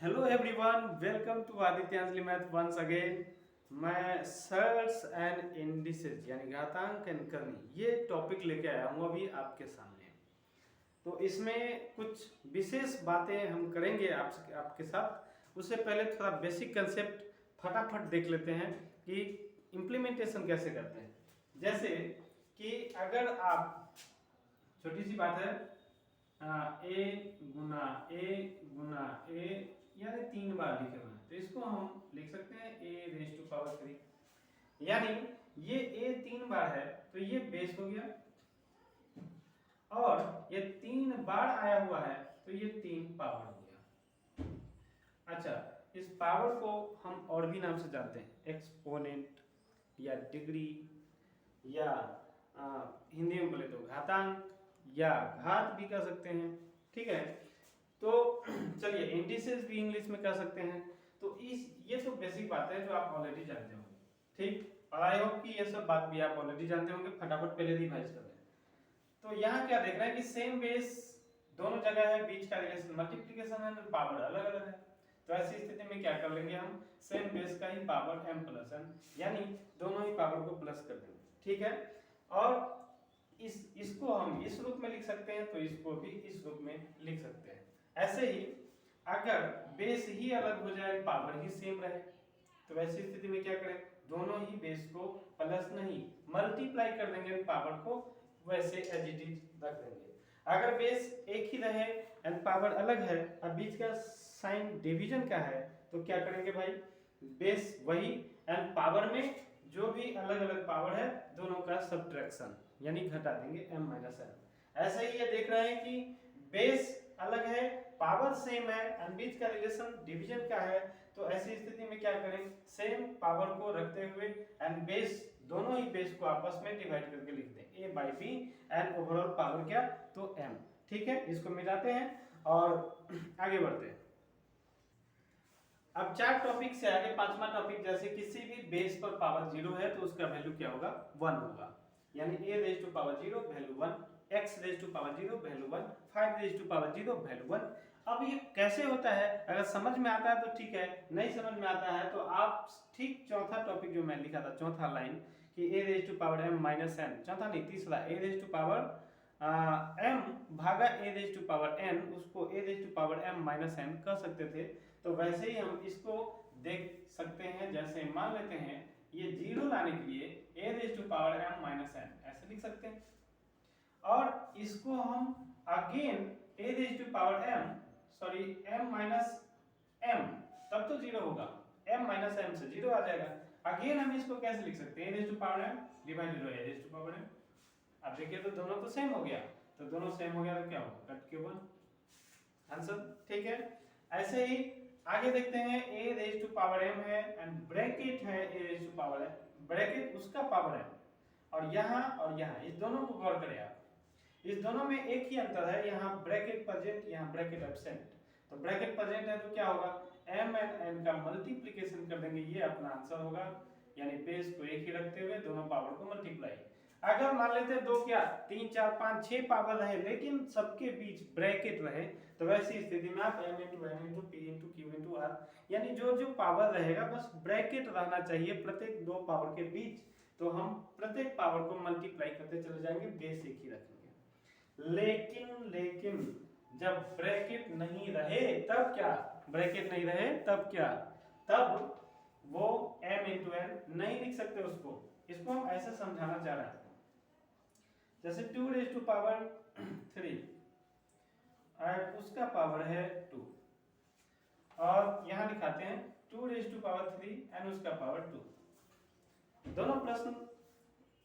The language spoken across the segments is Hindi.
Hello everyone, welcome to Adityanjali math once again. मैं सर्ट्स एंड इंडिसेस यानी घातांक एंड करनी ये टॉपिक लेके आया हूँ अभी आपके सामने। तो इसमें कुछ विशेष बातें हम करेंगे आपके साथ। उससे पहले थोड़ा बेसिक कंसेप्ट फटाफट देख लेते हैं कि इम्प्लीमेंटेशन कैसे करते हैं। जैसे कि अगर आप, छोटी सी बात है, ए यानी 3 बार लिखे हुए हैं, तो इसको हम लिख सकते हैं ए रेज टू पावर 3। यानी ये ए 3 बार है तो ये बेस हो गया, और ये 3 बार आया हुआ है तो ये 3 पावर हो गया। अच्छा, इस पावर को हम और भी नाम से जानते हैं, एक्सपोनेंट या डिग्री, या हिंदी में बोले तो घातांक या घात भी कह सकते हैं। ठीक है, तो चलिए इंडिसेस भी इंग्लिश में कह सकते हैं। तो ये तो बेसिक बात है जो आप ऑलरेडी जानते होंगे। ठीक, और आई होप कि ये सब बात भी आप ऑलरेडी जानते होंगे। फटाफट पहले रिवाइज कर लें। तो यहाँ क्या देख रहे हैं कि सेम बेस दोनों जगह है, बीच का रिलेशन मल्टीप्लिकेशन है, पावर अलग अलग है। तो ऐसी स्थिति में क्या कर लेंगे, हम सेम बेस का ही पावर m प्लस n, यानी दोनों ही पावर को प्लस कर देंगे। ठीक है, और इसको हम इस रूप में लिख सकते हैं, तो इसको भी इस रूप में लिख सकते हैं। ऐसे ही अगर बेस ही अलग हो जाए, पावर ही सेम रहे, तो वैसी स्थिति में क्या करें, दोनों ही बेस को प्लस नहीं मल्टीप्लाई कर देंगे पावर को, वैसे एज इट इज रख देंगे। अगर बेस एक ही रहे एंड पावर अलग है, अब बीच का साइन डिवीजन का है, तो क्या करेंगे भाई, बेस वही एंड पावर में जो भी अलग अलग पावर है दोनों का सब्ट्रैक्शन यानी घटा देंगे m माइनस n। ऐसे ही ये देख रहे हैं कि बेस अलग है, पावर सेम है एंड बीच का रिलेशन डिवीजन का है, तो ऐसी स्थिति में क्या करें, सेम पावर को रखते हुए एंड बेस, दोनों ही बेस को आपस में डिवाइड करके लिख दें a by b and overall power क्या, तो m। ठीक है, इसको मिलाते हैं और आगे बढ़ते हैं। अब 4 टॉपिक से आगे 5वां टॉपिक, जैसे किसी भी बेस पर पावर 0 है तो उसका वैल्यू क्या होगा, 1 होगा। यानी a raise to power 0 value 1, x raise to power 0 value 1, 5 raise to power 0 value 1। अब ये कैसे होता है, अगर समझ में आता है तो ठीक है, नहीं समझ में आता है तो आप ठीक चौथा टॉपिक जो मैं लिखा था, चौथा लाइन कि a raise to power m minus n, चौथा नहीं तीसरा, a raise to power m भागा a raise to power n, उसको a raise to power m minus n कह सकते थे। तो वैसे ही हम इसको देख सकते हैं, जैसे मान लेते हैं ये 0 लाने के लिए a raise to power m minus n ऐसे लिख सकते हैं, और इसको हम again a raise to power m m minus m, तब तो 0 होगा, m माइनस m से 0 आ जाएगा। अगेन हम इसको कैसे लिख सकते हैं, a raise to power m divided by a raise to power m। अब देखिए तो दोनों तो सेम हो गया, तो दोनों सेम हो गया तो क्या होगा, कट के 1 आंसर। ठीक है, ऐसे ही आगे देखते हैं, a raise to power m है एंड ब्रैकेट है a raise to power m, bracket उसका पावर है, और यहाँ इस दोनों को गौर करें आप, इस दोनों में एक ही अंतर है, यहाँ ब्रैकेट प्रेजेंट, यहाँ ब्रैकेट एब्सेंट। तो ब्रैकेट प्रेजेंट है तो क्या होगा, m एंड n का मल्टीप्लिकेशन कर देंगे, ये अपना आंसर होगा। यानी बेस को एक ही रखते हुए दोनों पावर को मल्टीप्लाई। अगर मान लेते दो क्या 3 4 5 6 पावर रहे लेकिन सबके बीच ब्रैकेट रहे, तो वैसी स्थिति में आप m into n into p into q into r, यानी जो जो पावर रहेगा बस ब्रैकेट रहना चाहिए प्रत्येक दो पावर के बीच, तो हम प्रत्येक पावर को मल्टीप्लाई करते चले जाएंगे, बेस एक ही रखेंगे। लेकिन जब ब्रैकेट नहीं रहे तब क्या, ब्रैकेट नहीं रहे तब क्या, तब वो m इंटू n नहीं लिख सकते उसको, इसको हम ऐसे समझाना चाह रहे हैं। जैसे 2 रेज टू पावर 3 और उसका पावर है 2, और यहां दिखाते हैं 2 रेज टू पावर 3 एंड उसका पावर 2। दोनों प्रश्न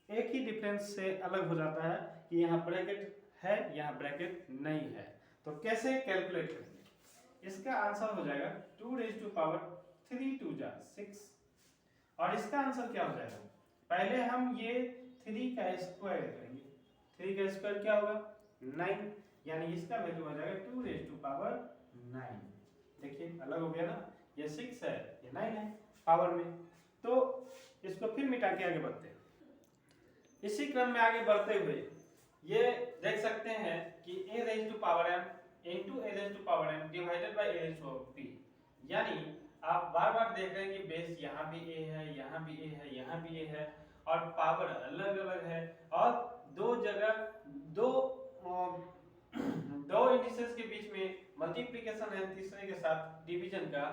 एक ही डिफरेंस से अलग हो जाता है कि यहाँ ब्रैकेट है, यहाँ ब्रैकेट नहीं है। तो कैसे कैलकुलेट करेंगे, इसका आंसर हो जाएगा 2 रेज टू पावर 3 2 जा 6, और इसका आंसर क्या हो जाएगा, पहले हम ये 3 का स्क्वायर करेंगे, 3 का स्क्वायर क्या होगा 9, यानी इसका वैल्यू हो जाएगा 2 रेज टू पावर 9। देखिए अलग हो गया ना, ये 6 है ये 9 है पावर में। तो इसको फिर मिटा के आगे बढ़ते हैं। इसी क्रम में आगे बढ़ते हुए ये देख सकते हैं कि a raise to power m into a raise to power n divided by a raise to power p, यानी आप बार बार देख रहे हैं कि बेस यहाँ भी ए है, यहाँ भी ए है, यहाँ भी ए है और पावर अलग अलग है और दो जगह दो दो इंडिसेस के बीच में मल्टीप्लिकेशन है, तीसरे के साथ डिवीजन का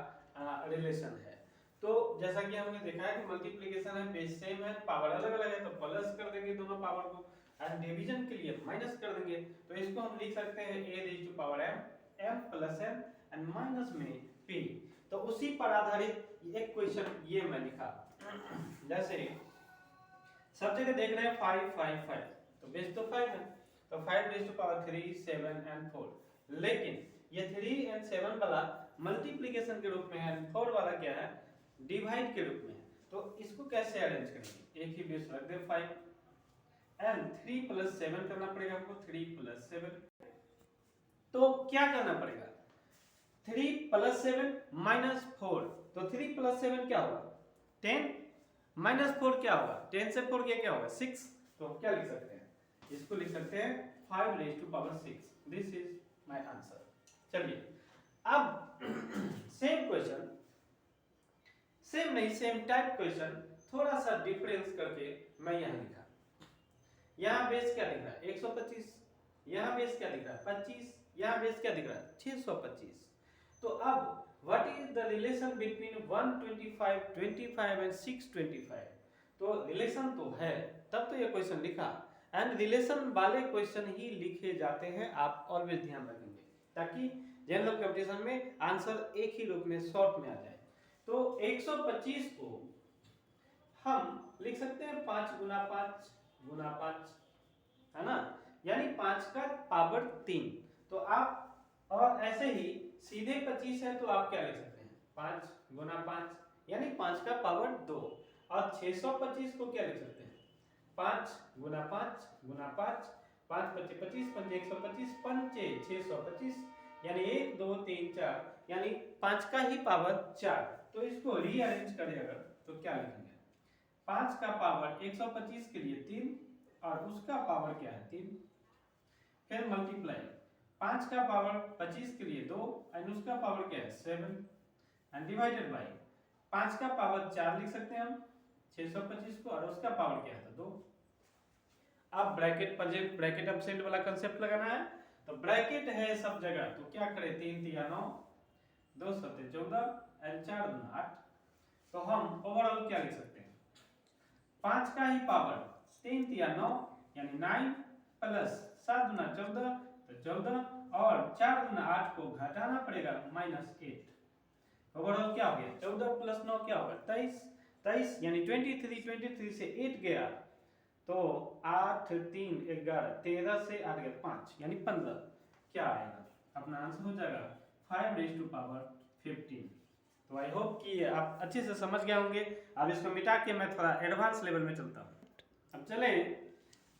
रिलेशन है। तो जैसा कि हमने देखा है कि मल्टीप्लिकेशन है, बेस सेम है, पावर अलग अलग है, तो प्लस कर देंगे दोनों पावर को एंड डिवीजन के लिए माइनस कर देंगे। तो इसको हम लिख सकते हैं a raise to power m, m plus n and minus में p। तो उसी पर आधारित एक क्वेश्चन ये मैं लिखा, जैसे सब जगह देख रहे हैं 5 5 5, तो बेस तो 5 है, तो 5 रेज़ टू पावर 3 7 एंड 4, लेकिन ये 3 एंड 7 वाला मल्टीप्लिकेशन के रूप में है, 4 वाला क्या है, डिवाइड के रूप में है। तो इसको कैसे अरेंज करेंगे, एक ही बेस रख दे 5 एंड 3 प्लस 7 करना पड़ेगा आपको, 3 प्लस 7। तो क्या करना पड़ेगा, 3 प्लस 7 माइनस 4, तो 3 प्लस 7 क्या होगा 10, माइनस 4 क्या होगा 10 से 4 क्या होगा 6। तो क्या लिख सकते हैं, इसको लिख सकते हैं 5 raise to power 6। This is my answer. चलिए अब सेम क्वेश्चन, सेम नहीं सेम टाइप क्वेश्चन, थोड़ा सा डिफरेंस करके मैं यहां लिखा। यहाँ बेस क्या दिख रहा है 125, यहाँ बेस क्या दिख रहा है 25, यहाँ बेस क्या दिख रहा है 625। तो अब what is the relation between 125 25 and 625। तो रिलेशन तो है, तब तो ये क्वेश्चन लिखा, एंड रिलेशन वाले क्वेश्चन ही लिखे जाते हैं, आप ऑलवेज ध्यान रखेंगे, ताकि जनरल कंपटीशन में आंसर एक ही रूप में शॉर्ट में आ जाए। तो 125 को हम लिख सकते हैं 5 गुना 5 गुना 5, है ना, यानी 5 का पावर 3। तो आप और ऐसे ही सीधे 25 है तो आप क्या लिख सकते हैं 5 गुना 5 यानी 5 का पावर 2, और 625 को क्या लिख सकते हैं 5 गुना 5 गुना 5, 5 5 25 5 125 पंचे 625 यानी 1 2 3 4 यानी 5 का ही पावर 4। तो इसको रीअरेंज करें अगर तो क्या लिखेंगे 5 का पावर 125 के लिए 3 और उसका पावर क्या है 3, फिर मल्टीप्लाई 5 का पावर 25 के लिए 2 एंड उसका पावर क्या है 7 एंड डिवाइडेड बाय 5 का पावर 4 लिख सकते हैं हम 625 को, और उसका पावर क्या है 2। अब ब्रैकेट ब्रैकेट अपसेंट वाला कंसेप्ट लगाना है, तो ब्रैकेट है सब जगह, तो क्या करें 3 3 9 2 7 14 एंड 4 2 8। तो हम ओवरऑल क्या लिख सकते हैं 5 का ही पावर 3 3 9 यानी 9 प्लस 7 गुना 14 तो 14 और 4 गुना 8 को घटाना पड़ेगा -8। ओवरऑल क्या हो गया 14 प्लस 9 क्या होगा 23 23 यानी 23 से 8 गया तो 8 3 11 13 से 8 गया 5 यानी 15, क्या आएगा अपना आंसर हो जाएगा 5 रेज़ टू पावर 15। तो आई होप कि आप अच्छे से समझ गए होंगे। अब इसको मिटा के मैं थोड़ा एडवांस लेवल में चलता हूँ। अब चले,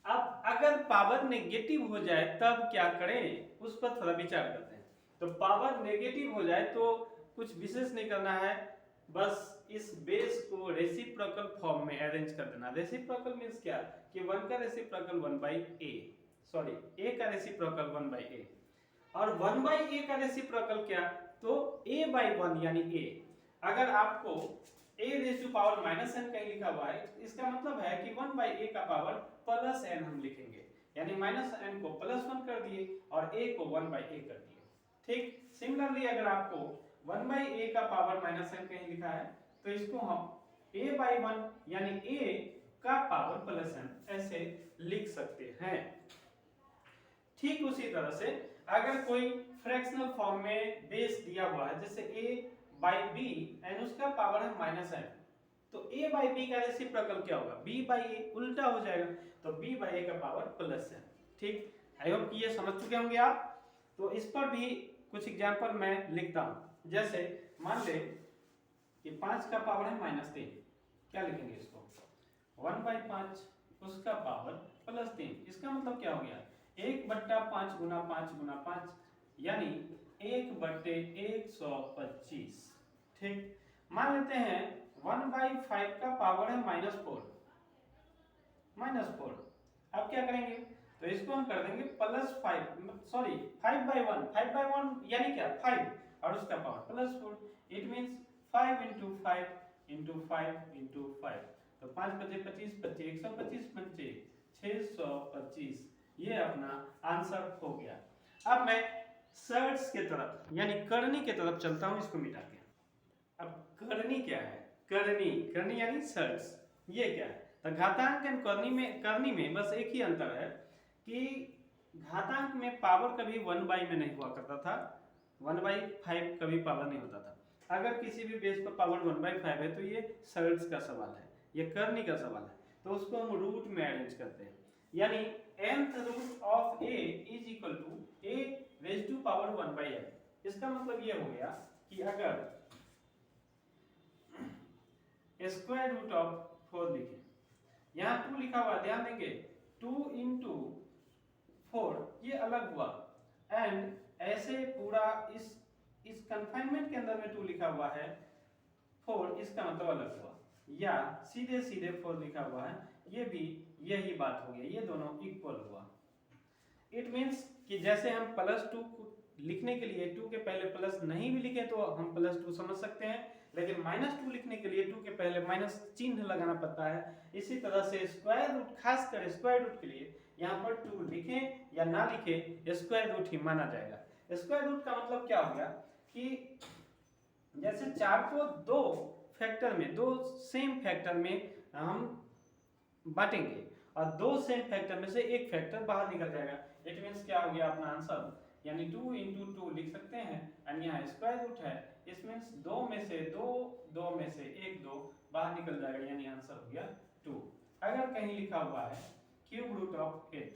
अब अगर पावर नेगेटिव हो जाए तब क्या करें उस पर थोड़ा विचार करते हैं। तो पावर नेगेटिव हो जाए तो कुछ विशेष नहीं करना है, बस इस बेस को रेसिप्रोकल फॉर्म में अरेंज कर देना। रेसिप्रोकल मींस क्या कि 1 का रेसिप्रोकल 1/a, सॉरी a का रेसिप्रोकल 1/a, और 1/a का रेसिप्रोकल क्या तो a/1 यानी a। अगर आपको a raise to power -n कहीं लिखा हुआ है, इसका मतलब है कि 1/a का पावर +n हम लिखेंगे, यानी -n को +1 कर दिए और a को 1/a कर दिए। ठीक, सिमिलरली अगर आपको 1/a का पावर -n कहीं लिखा है तो इसको हम a/1 यानी a का पावर +n ऐसे लिख सकते हैं। ठीक उसी तरह से अगर कोई फ्रैक्शनल फॉर्म में बेस दिया हुआ है, जैसे a/b एंड उसका पावर है -n, तो a/b का रेसिप्रोकल क्या होगा b/a, उल्टा हो जाएगा, तो b/a का पावर +n। ठीक, आई होप कि ये समझ चुके होंगे आप। तो इस पर भी कुछ एग्जांपल मैं लिखता हूं, जैसे मान ले कि 5 का पावर है -3, क्या लिखेंगे इसको 1/5 उसका पावर +3। इसका मतलब क्या हो गया 1/5 गुना 5 गुना 5 यानी 1/125। ठीक, मान लेते हैं 1/5 का पावर है -4, अब क्या करेंगे तो इसको हम कर देंगे +5, सॉरी 5/1 यानी क्या 5, और उसका power +4। It means 5 into 5 into 5 into 5, तो 5 बजे 25, 25 125 पंचे 625, ये अपना आंसर हो गया। अब मैं सर्ड्स के तरफ यानी करनी के तरफ चलता हूं, इसको मिटा के। अब करनी क्या है? करनी, करनी यानी सर्ड्स, ये क्या है? तो घातांक एंड करनी में बस एक ही अंतर है कि घातांक में पावर कभी 1/, में नहीं हुआ करता था, 1/5 कभी पावर नहीं होता था। अगर किसी भी बेस पर पावर 1/5 है तो ये सर्ड्स का सवाल है, ये करनी का सवाल है, तो उसको हम रूट में अरेंज करते हैं। यानी nth root of a is equal to a raise to power 1/n। इसका मतलब ये हो गया कि अगर स्क्वायर रूट ऑफ 4 लिखें, यहाँ 2 लिखा हुआ, ध्यान देंगे 2 इंटू 4 ये अलग हुआ, एंड ऐसे पूरा इस कन्फाइनमेंट के अंदर में 2 लिखा हुआ है 4, इसका मतलब अलग हुआ, या सीधे सीधे 4 लिखा हुआ है, ये भी यही बात हो गई, ये दोनों इक्वल हुआ। इट मीन्स कि जैसे हम +2 लिखने के लिए 2 के पहले प्लस नहीं भी लिखे तो हम +2 समझ सकते हैं, लेकिन -2 लिखने के लिए 2 के पहले माइनस चिन्ह लगाना पड़ता है। इसी तरह से स्क्वायर रूट, खासकर स्क्वायर रूट के लिए यहाँ पर 2 लिखें या ना लिखें, स्क्वायर रूट ही माना जाएगा। स्क्वायर रूट का मतलब क्या हो गया कि जैसे 4 को 2 फैक्टर में, 2 सेम फैक्टर में हम बांटेंगे और 2 सेम फैक्टर में से एक फैक्टर बाहर निकल जाएगा। इट मीन्स क्या हो गया अपना आंसर, यानी 2 इंटू 2 लिख सकते हैं, एंड यहाँ स्क्वायर रूट है, इस मीन्स 2 में से 2 में से 1 2 बाहर निकल जाएगा, यानी आंसर हो गया 2। अगर कहीं लिखा हुआ है क्यूब रूट ऑफ 8,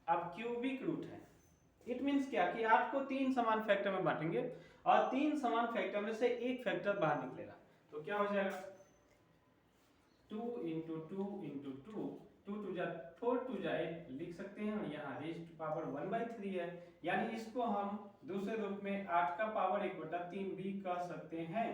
अब क्यूबिक रूट है, इट मीन्स क्या कि 8 को 3 समान फैक्टर में बांटेंगे और 3 समान फैक्टर में से एक फैक्टर बाहर निकलेगा, तो क्या हो जाएगा 2 इंटू 2 इंटू 2, 2 2 जा 4 2 जा 8 लिख सकते हैं, यहाँ रेज़ टू पावर 1/3 है, यानी इसको हम दूसरे रूप में 8 का पावर 1/3 भी कह सकते हैं,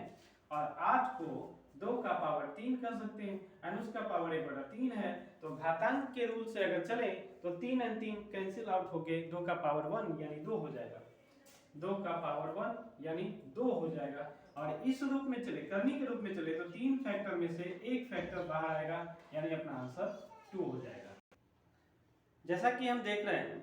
और 8 को 2 का पावर 3 कह सकते हैं, और उसका पावर 1/3 है। तो घातांक के रूल से अगर चले तो 3 और 3 कैंसिल आउट होके 2 का पावर 1 यानी 2 हो जाएगा, 2 का पावर 1 यानी 2 हो जाएगा। और इस रूप में चले, करनी के रूप में चले तो 3 फैक्टर में से एक फैक्टर बाहर आएगा, यानी अपना आंसर 2 हो जाएगा। जैसा कि हम देख रहे हैं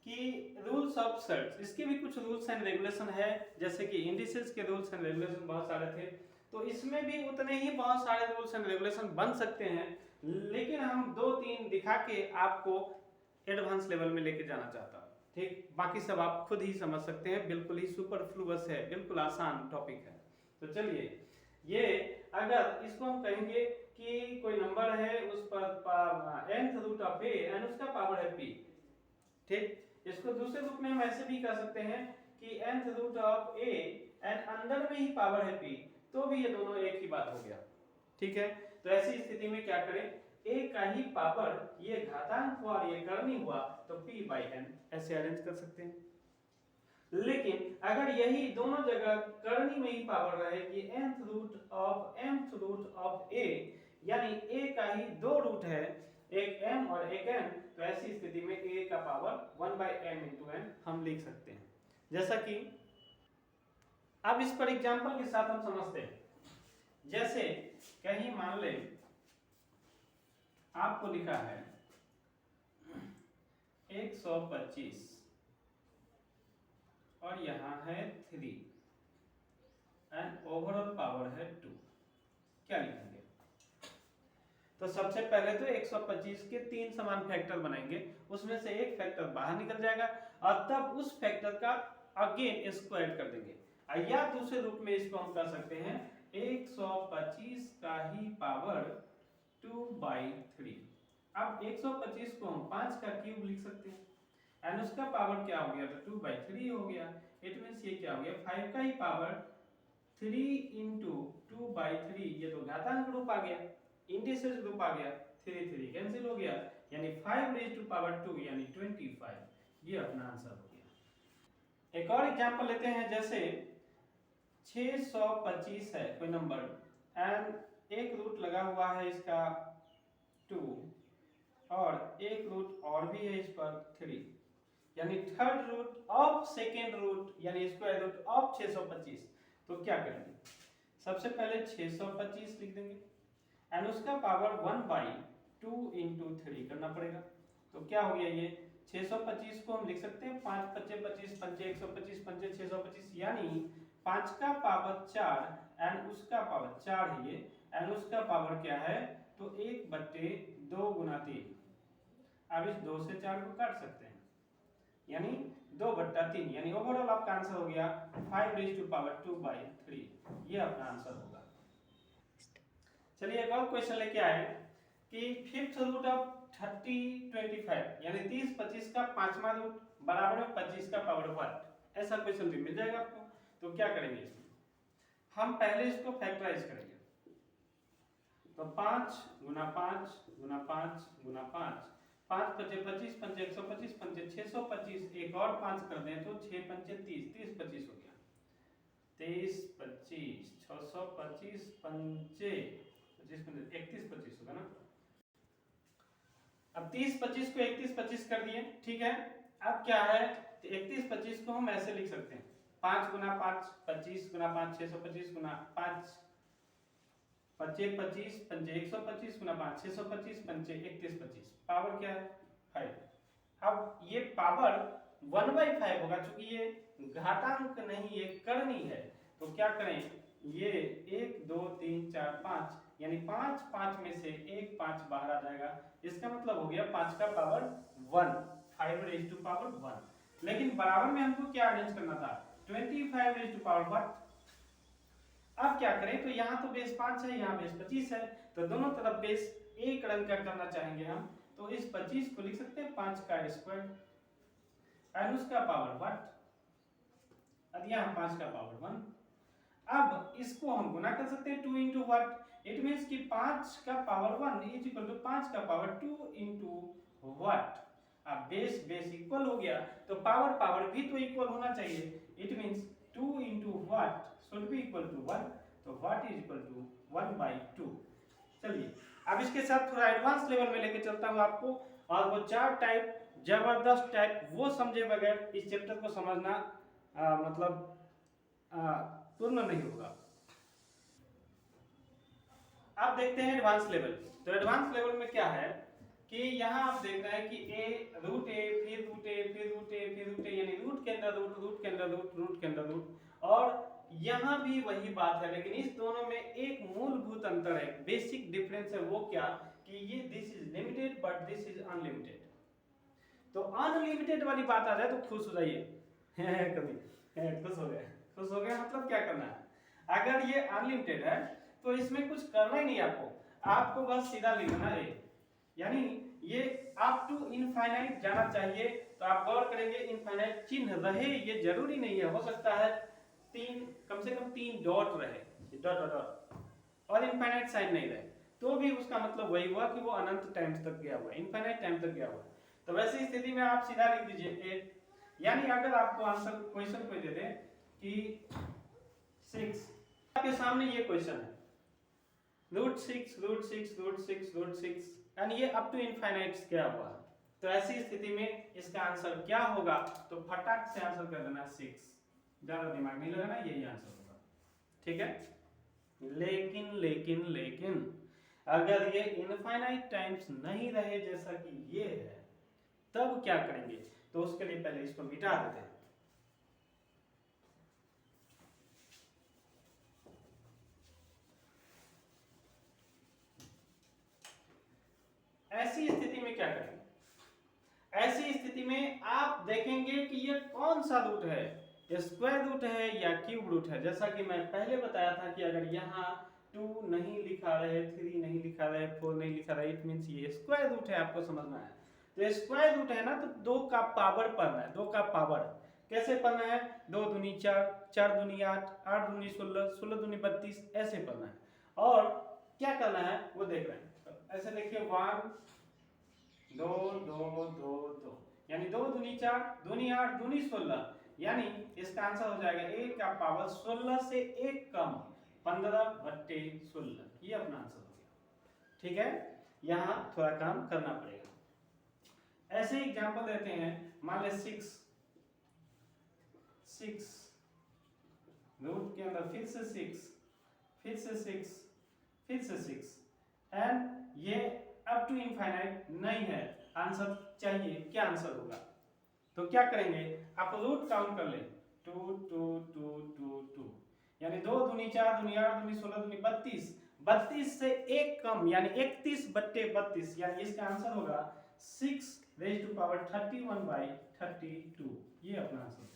कि रूल्स ऑफ सर्ट्स, इसके भी कुछ रूल्स एंड रेगुलेशन है, जैसे कि इंडिसेस के रूल्स एंड रेगुलेशन बहुत सारे थे, तो इसमें भी उतने ही बहुत सारे रूल्स एंड रेगुलेशन बन सकते हैं, लेकिन हम 2-3 दिखा के आपको एडवांस लेवल में लेके जाना चाहता हूँ। ठीक, बाकी सब आप खुद ही समझ सकते हैं, बिल्कुल ही सुपरफ्लुअस है, बिल्कुल आसान टॉपिक है। तो चलिए, ये अगर इसको हम कहेंगे कि कोई नंबर है, उस पर nth root of a and उसका पावर है p, ठीक, इसको दूसरे रूप में हम ऐसे भी कह सकते हैं कि nth root of a and अंदर में ही पावर है p, तो भी ये दोनों एक ही बात हो गया। ठीक है, तो ऐसी स्थिति में क्या करें, a का ही पावर, ये घातांक हुआ और ये करनी हुआ, तो p/n ऐसे अरेंज कर सकते हैं। लेकिन अगर यही दोनों जगह करनी में ही पावर रहे कि mth रूट ऑफ a, यानी a का ही 2 रूट है, एक m और एक n, तो ऐसी स्थिति में a का पावर 1/m into n हम लिख सकते हैं। जैसा कि अब इस पर एग्जांपल के साथ हम समझते हैं। जैसे कहीं मान ले आपको लिखा है 125 और यहाँ है 3 एंड ओवरऑल पावर है 2, क्या लिखेंगे? तो सबसे पहले तो 125 के 3 समान फैक्टर बनाएंगे, उसमें से एक फैक्टर बाहर निकल जाएगा और तब उस फैक्टर का अगेन स्क्वायर कर देंगे, या दूसरे रूप में इसको हम कर सकते हैं 125 का ही पावर 2/3। अब 125 को हम 5 का क्यूब लिख सकते हैं, एंड उसका पावर क्या हो गया, तो 2/3 हो गया। इट मींस ये क्या हो गया, 5 का ही पावर 3 इंटू 2/3, ये तो घातांक रूप आ गया, इंडिसेस रूप आ गया, 3 3 कैंसिल हो गया, यानी 5 रेज़ टू पावर 2 यानी 25, ये अपना आंसर हो गया। एक और एग्जांपल लेते हैं, जैसे 625 है कोई नंबर एंड एक रूट लगा हुआ है इसका 2 और एक रूट और भी है इस पर 3, यानी third root of second root यानी स्क्वायर रूट ऑफ 625। तो क्या करेंगे, सबसे पहले 625 लिख देंगे एंड उसका पावर 1/2 × 3 करना पड़ेगा। तो क्या हो गया ये 625 को हम लिख सकते हैं 5 × 5 = 25, 5 × 125, 5 × 625 यानी 5 का पावर 4 एंड उसका पावर 4 है ये एंड उसका पावर क्या है, तो 1/2 × 3। अब इस 2 से 4 को काट सकते हैं यानी 2/3 यानी ओवरऑल आपका आंसर हो गया 5⁻²/3। ये अपना आंसर होगा। चलिए एक और क्वेश्चन लेके आए कि फिफ्थ रूट ऑफ 30/25 यानी 30/25 का पांचवा रूट बराबर में 25 का पावर 1, ऐसा क्वेश्चन भी मिल जाएगा आपको। तो क्या करेंगे इसमें, हम पहले इसको फैक्टराइज करेंगे। तो 5 × 5 × 5 × 5, 5 × 5 = 25, 5 × 125, 5 × 625, एक और 5 कर दें तो 6 × 5 = 30, 30/25 हो गया। 23/25, 625, 25 31/25 होगा ना। अब 30/25 को 31/25 कर दिए, ठीक है। अब क्या है, तो 31/25 को हम ऐसे लिख सकते हैं 5 × 5 25 × 5 625 × 5 25 25 5 125 × 5 625 5 31/25, पावर क्या है 5। अब ये पावर 1/5 होगा, चूंकि ये घातांक नहीं ये करनी है। तो क्या करें, ये 1 2 3 4 5 यानी 5 5 में से एक 5 बाहर आ जाएगा। इसका मतलब हो गया 5 का पावर 1, 5⁻1। लेकिन बराबर में हमको क्या अरेंज करना था, 25⁻1। अब क्या करें, तो यहाँ तो बेस 5 है, यहाँ बेस 25 है, तो दोनों तरफ बेस एक रंग का करना चाहेंगे हम। तो इस 25 को लिख सकते हैं 5 का स्क्वायर और उसका पावर 1, अब यहाँ 5 का पावर 1। अब इसको हम गुना कर सकते हैं 2 × व्हाट, इट मींस कि 5 का पावर 1 = 5 का पावर 2 × व्हाट। अब बेस बेस इक्वल हो गया तो पावर पावर भी तो इक्वल होना चाहिए, it means 2 × what should be equal to 1, तो व्हाट इज इक्वल टू 1/2। चलिए अब इसके साथ थोड़ा एडवांस लेवल में लेके चलता हूँ आपको, और वो 4 टाइप जबरदस्त टाइप वो समझे बगैर इस चैप्टर को समझना मतलब पूर्ण नहीं होगा। आप देखते हैं एडवांस लेवल। तो एडवांस लेवल में क्या है कि यहाँ आप देख रहे हैं कि a रूट a फिर रूट a फिर रूट a फिर रूट a यानी रूट के अंदर रूट, रूट के अंदर रूट, रूट के अंदर रूट। और यहाँ भी वही बात है, लेकिन इस दोनों में एक मूलभूत अंतर है, बेसिक डिफरेंस है। वो क्या कि ये this is limited but this is unlimited. तो अनलिमिटेड वाली बात आ जाए तो खुश हो जाइए कभी खुश हो गए, खुश हो गए मतलब क्या करना है, अगर ये अनलिमिटेड है तो इसमें कुछ करना ही नहीं आपको बस सीधा लिखना है, यानी ये अप टू इनफाइनाइट जाना चाहिए। तो आप गौर करेंगे इनफाइनाइट चिन्ह रहे ये जरूरी नहीं है, हो सकता है कम से कम 3 डॉट रहे, डॉट डॉट डॉट, और इनफाइनाइट साइन नहीं रहे, तो भी उसका मतलब वही हुआ कि वो अनंत टाइम्स तक गया हुआ, इनफाइनाइट टाइम तक गया हुआ। तो वैसी स्थिति में आप सीधा लिख दीजिए 8, यानी अगर आपको आंसर क्वेश्चन कोई दे दे कि 6, आपके सामने ये क्वेश्चन है √6 √6 √6 √6 यानी ये अप टू इनफाइनाइट गया हुआ, तो ऐसी स्थिति में इसका आंसर क्या होगा, तो फटाक से आंसर कर देना 6, ज्यादा दिमाग नहीं लगाना, यही आंसर होगा, ठीक है। लेकिन लेकिन लेकिन अगर ये इनफाइनाइट टाइम्स नहीं रहे जैसा कि ये है, तब क्या करेंगे, तो उसके लिए पहले इसको मिटा देते हैं। ऐसी स्थिति में क्या करेंगे, ऐसी स्थिति में आप देखेंगे कि ये कौन सा रूट है, स्क्वायर रूट है या क्यूब रूट है। जैसा कि मैं पहले बताया था कि अगर यहाँ 2 नहीं लिखा रहे, 3 नहीं लिखा रहे, 4 नहीं लिखा रहे, इट मींस ये स्क्वायर रूट है, आपको समझना है। तो स्क्वायर रूट है ना, तो 2 का पावर पढ़ना है, 2 का पावर कैसे पढ़ना है, 2 दूनी 4, 4 दूनी 8, 8 दूनी 16, 16 दूनी 32, ऐसे पढ़ना है। और क्या करना है वो देख रहे हैं, ऐसे देखिए 1 2 2 2 2 यानी 2 दूनी 4 दूनी 8 दूनी 16, यानी इसका आंसर हो जाएगा a का पावर 16 से 1 कम 15/16, ये अपना आंसर हो गया, ठीक है। यहाँ थोड़ा काम करना पड़ेगा। ऐसे एग्जांपल देते हैं, मान ले 6 रूट के अंदर फिर से 6 फिर से 6 फिर से 6 एंड ये अप टू इनफाइनाइट नहीं है, आंसर चाहिए, क्या आंसर होगा? तो क्या करेंगे, आप रूट काउंट कर ले, 2 2 2 2 2 यानी 2 दूनी 4 दूनी 8 दूनी 16 दूनी 32, 32 से एक कम यानी 31/32 यानी इसका आंसर होगा 6 रेज़ टू पावर 31/32, ये अपना आंसर है।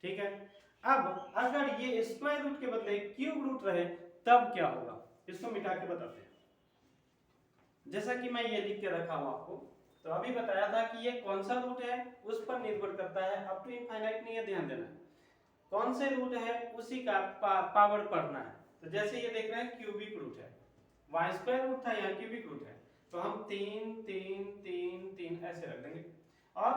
ठीक है, अब अगर ये स्क्वायर रूट के बदले क्यूब रूट रहे तब क्या होगा, इसको मिटा के बताते हैं। जैसा कि मैं ये लिख के रखा हूं आपको, तो अभी बताया था कि ये कौन सा रूट है उस पर निर्भर करता है, अप टू इनफाइनाइट नहीं है, ध्यान देना। कौन से रूट है उसी का पावर पढ़ना है। तो जैसे ये देख रहे हैं क्यूबिक रूट है, वहां स्क्वायर रूट था, यहाँ क्यूबिक रूट है, तो हम 3 3 3 3 ऐसे रख देंगे और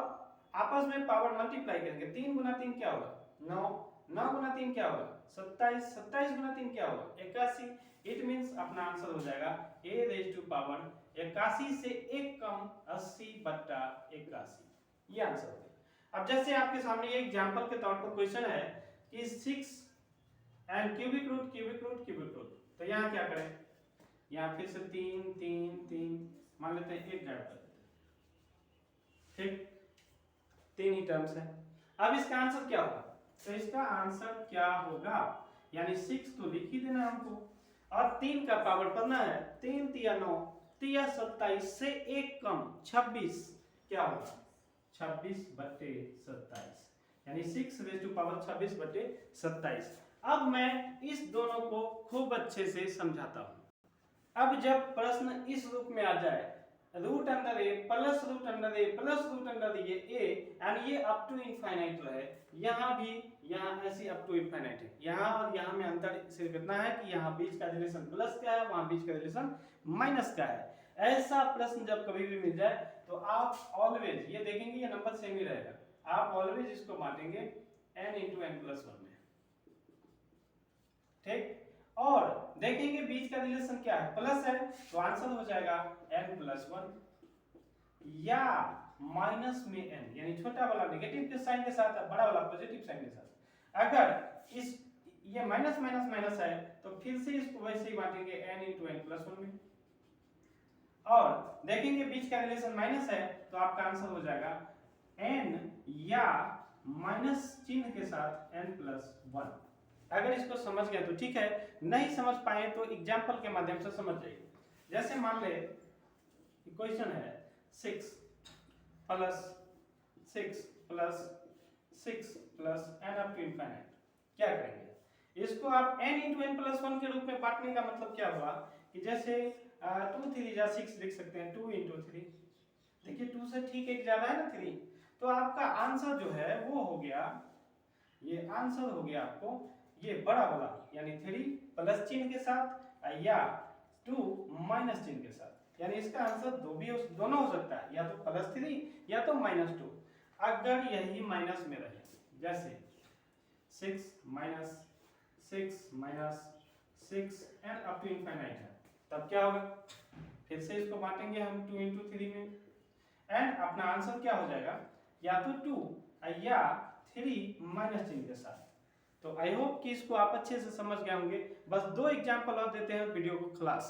आपस में पावर मल्टीप्लाई करेंगे। 3 गुना 3 क्या होगा 9, 9 गुना 3 क्या होगा 27, 27 गुना 3 क्या होगा 81। इट मींस अपना आंसर हो जाएगा a रेज़ टू पावर 81 से एक कम 80/81, ये आंसर हो गया। अब जैसे आपके सामने ये एग्जांपल के तौर पर क्वेश्चन है कि 6 एंड क्यूबिक रूट, तो यहाँ क्या करें, यहाँ फिर से 3 3 3 मान लेते हैं, एक गायब कर देते हैं, ठीक, 3 ही टर्म्स है। अब इसका आंसर क्या होगा, तो इसका आंसर क्या होगा, यानी 6 तो लिख ही देना हमको और 3 का पावर पढ़ना है, 3 तिया 9 तिया 27 से एक कम 26 क्या होगा 26/27 यानी 6 रेज़ टू पावर 26/27। अब मैं इस दोनों को खूब अच्छे से समझाता हूं। अब जब प्रश्न इस रूप में आ जाए, रूट अंडर ए प्लस रूट अंडर ए प्लस रूट अंडर ये ए एंड ये अप टू इनफाइनाइट रहे, यहाँ भी यहाँ ऐसी अप टू इनफाइनाइट है, यहाँ और यहाँ में अंतर सिर्फ इतना है कि यहाँ बीच का रिलेशन प्लस का है, वहाँ बीच का रिलेशन माइनस का है। ऐसा प्रश्न जब कभी भी मिल जाए तो आप ऑलवेज ये देखेंगे ये नंबर सेम ही रहेगा, आप ऑलवेज इसको बांटेंगे n × n+1 में, ठीक, और देखेंगे बीच का रिलेशन क्या है प्लस है, तो आंसर हो जाएगा n+1 या माइनस में n यानी छोटा वाला नेगेटिव के साइन के साथ बड़ा वाला पॉजिटिव साइन के साथ। अगर इस ये माइनस माइनस माइनस है तो फिर से इसको वैसे ही बांटेंगे n × n+1 में, और देखेंगे बीच का रिलेशन माइनस है तो आपका आंसर हो जाएगा n या माइनस चिन्ह के साथ n+1। अगर इसको समझ गए तो ठीक है, नहीं समझ पाए तो एग्जांपल के माध्यम से समझ जाइए। जैसे मान ले क्वेश्चन है 6 plus 6 plus 6 plus n up to infinite, क्या करेंगे इसको आप n × n+1 के रूप में बांटने का मतलब क्या हुआ कि जैसे 2 3 जा 6 लिख सकते हैं, 2 × 3, देखिए 2 से ठीक एक ज्यादा है ना 3, तो आपका आंसर जो है वो हो गया, ये आंसर हो गया आपको ये बड़ा वाला यानी 3 प्लस चिन्ह के साथ या 2 माइनस चिन्ह के साथ, यानी इसका आंसर दोनों हो सकता है, या तो +3 या तो -2। अगर यही माइनस में रहे, जैसे 6 minus 6 minus 6 and up to infinite है, तब क्या होगा, फिर से इसको बांटेंगे हम 2 × 3 में एंड अपना आंसर क्या हो जाएगा या तो 2 या 3 माइनस चिन्ह के साथ। तो आई होप कि इसको आप अच्छे से समझ गए होंगे। बस 2 एग्जांपल और देते हैं वीडियो को खलास।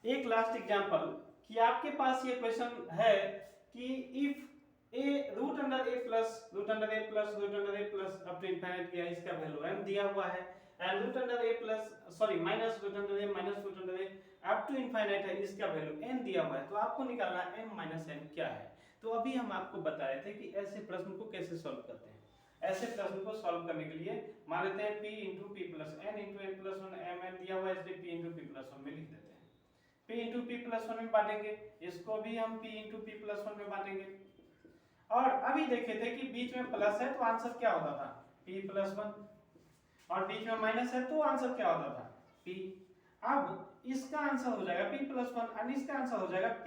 एक लास्ट एग्जांपल कि आपके पास ये क्वेश्चन है कि if a root under a plus root under a plus root under a plus up to infinite गया, इसका वैल्यू m दिया हुआ है and root under a plus sorry minus root under a minus root under a up to infinite है, इसका वैल्यू n दिया हुआ है, तो आपको निकालना है m - n क्या है। तो अभी हम आपको बताए थे कि ऐसे प्रश्न को कैसे सॉल्व करते हैं। ऐसे प्रश्न को सॉल्व करने के लिए मान लेते हैं p × p + n × n+1 mn दिया हुआ है, इसलिए p × p+1 में लिख देते हैं। p × p+1 में बांटेंगे, इसको भी हम p × p+1 में बांटेंगे। और अभी देखे थे कि बीच में प्लस है तो आंसर क्या होता था p+1, और बीच में माइनस है तो आंसर क्या होता था p। अब इसका आंसर हो जाएगा p+1 और इसका आंसर हो जाएगा p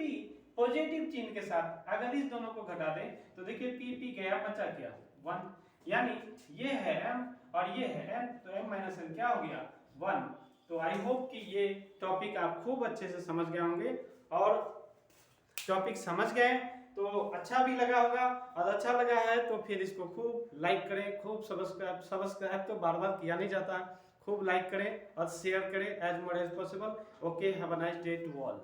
पॉजिटिव चिन्ह के साथ। अगर इस दोनों को घटा दें तो देखिए p गया, बचा क्या 1, यानी ये है m और ये है n, तो m - n क्या हो गया 1। तो आई होप कि ये टॉपिक आप खूब अच्छे से समझ गए होंगे, और टॉपिक समझ गए तो अच्छा भी लगा होगा, और अच्छा लगा है तो फिर इसको खूब लाइक करें, खूब सब्सक्राइब तो बार बार किया नहीं जाता, खूब लाइक करें और शेयर करें as more as possible. Okay, have a nice day to all.